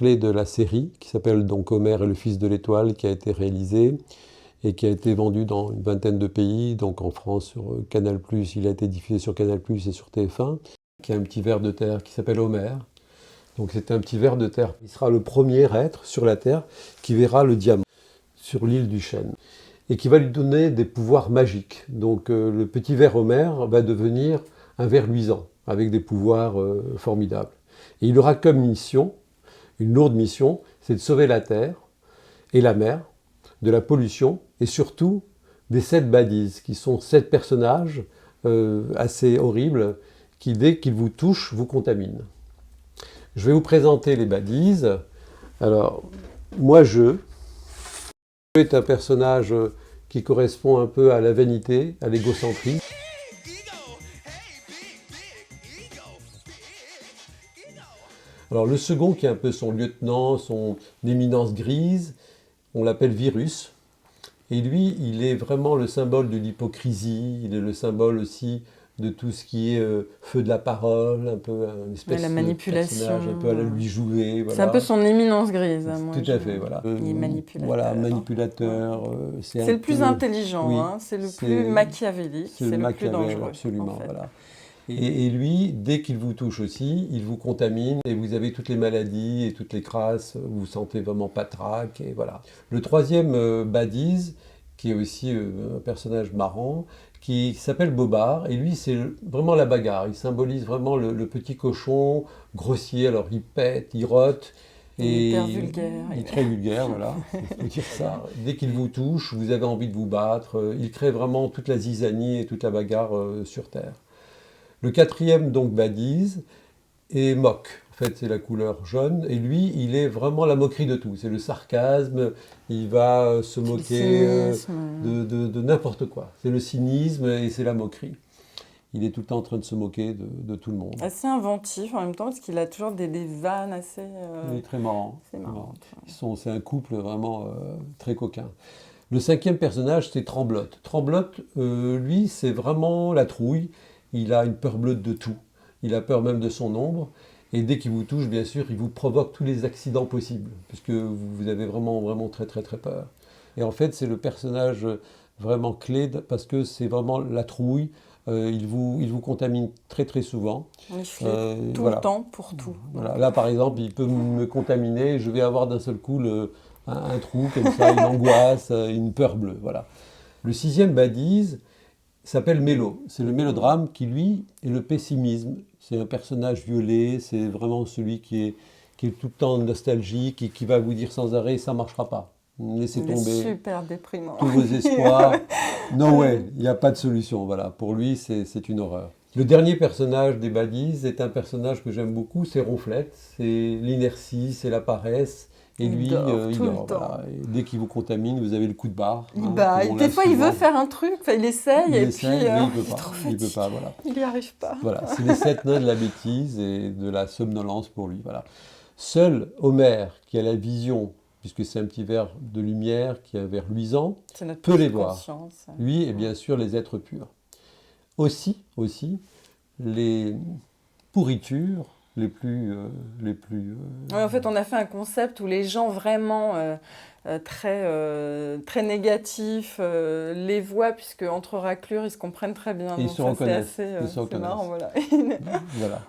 clé de la série, qui s'appelle donc Homère et le fils de l'étoile, qui a été réalisé et qui a été vendu dans une vingtaine de pays. Donc en France, sur Canal+, il a été diffusé sur Canal+, et sur TF1, qui a un petit ver de terre qui s'appelle Homère. Donc c'est un petit ver de terre. Il sera le premier être sur la Terre qui verra le diamant sur l'île du Chêne et qui va lui donner des pouvoirs magiques. Donc le petit ver Homère va devenir un ver luisant avec des pouvoirs formidables. Et il aura comme mission, une lourde mission, c'est de sauver la Terre et la mer de la pollution et surtout des 7 baddies, qui sont 7 personnages assez horribles qui, dès qu'ils vous touchent, vous contaminent. Je vais vous présenter les baddies. Alors, moi-je est un personnage qui correspond un peu à la vanité, à l'égocentrisme. Alors le second, qui est un peu son lieutenant, son éminence grise, on l'appelle Virus. Et lui, il est vraiment le symbole de l'hypocrisie, il est le symbole aussi de tout ce qui est feu de la parole, un peu une espèce la manipulation, de personnage un peu à la Louis Jouvet. Voilà. C'est un peu son éminence grise. Moi, tout à fait, voilà. Il est manipulateur. Voilà, manipulateur. C'est le plus intelligent, oui, hein, c'est le plus machiavélique, c'est le plus dangereux. Absolument, en fait. Voilà. Et lui, dès qu'il vous touche aussi, il vous contamine et vous avez toutes les maladies et toutes les crasses, vous vous sentez vraiment patraque, et voilà. Le troisième baddies, qui est aussi un personnage marrant, qui s'appelle Bobard, et lui c'est vraiment la bagarre, il symbolise vraiment le petit cochon grossier, alors il pète, il rote, il est hyper vulgaire. Il est très vulgaire, voilà, il faut dire ça. Dès qu'il vous touche, vous avez envie de vous battre, il crée vraiment toute la zizanie et toute la bagarre sur Terre. Le quatrième, donc baddies, est moque. En fait, c'est la couleur jaune. Et lui, il est vraiment la moquerie de tout. C'est le sarcasme. Il va se moquer de n'importe quoi. C'est le cynisme et c'est la moquerie. Il est tout le temps en train de se moquer de tout le monde. Assez inventif en même temps, parce qu'il a toujours des vannes assez... Il est très marrant. C'est marrant. C'est un couple vraiment très coquin. Le cinquième personnage, c'est Tremblote. Tremblote, lui, c'est vraiment la trouille. Il a une peur bleue de tout. Il a peur même de son ombre. Et dès qu'il vous touche, bien sûr, il vous provoque tous les accidents possibles. Puisque vous avez vraiment très peur. Et en fait, c'est le personnage vraiment clé parce que c'est vraiment la trouille. Il vous contamine très souvent. Il fait tout le temps pour tout. Voilà. Là, par exemple, il peut me contaminer. Je vais avoir d'un seul coup un trou comme ça, une angoisse, une peur bleue. Voilà. Le sixième baddies s'appelle Mélo. C'est le mélodrame qui, lui, est le pessimisme. C'est un personnage violet, c'est vraiment celui qui est tout le temps nostalgique et qui va vous dire sans arrêt « ça ne marchera pas ». Laissez tomber super déprimant. tous vos espoirs. No way, il n'y a pas de solution. Voilà. Pour lui, c'est une horreur. Le dernier personnage des baddies est un personnage que j'aime beaucoup, c'est Ronflette. C'est l'inertie, c'est la paresse. Et lui, il dort. Voilà. Et dès qu'il vous contamine, vous avez le coup de barre. Des fois, il veut faire un truc, il essaye, mais puis il peut pas. Voilà. Il n'y arrive pas. Voilà. C'est les 7 nains de la bêtise et de la somnolence pour lui. Voilà. Seul Homère, qui a la vision, puisque c'est un petit ver de lumière, qui est un ver luisant, peut les voir. Lui et bien sûr les êtres purs. Aussi, les pourritures les plus... Oui, en fait, on a fait un concept où les gens vraiment très négatifs les voient, puisque entre raclures, ils se comprennent très bien. Et ils se reconnaissent. C'est marrant, voilà. Voilà.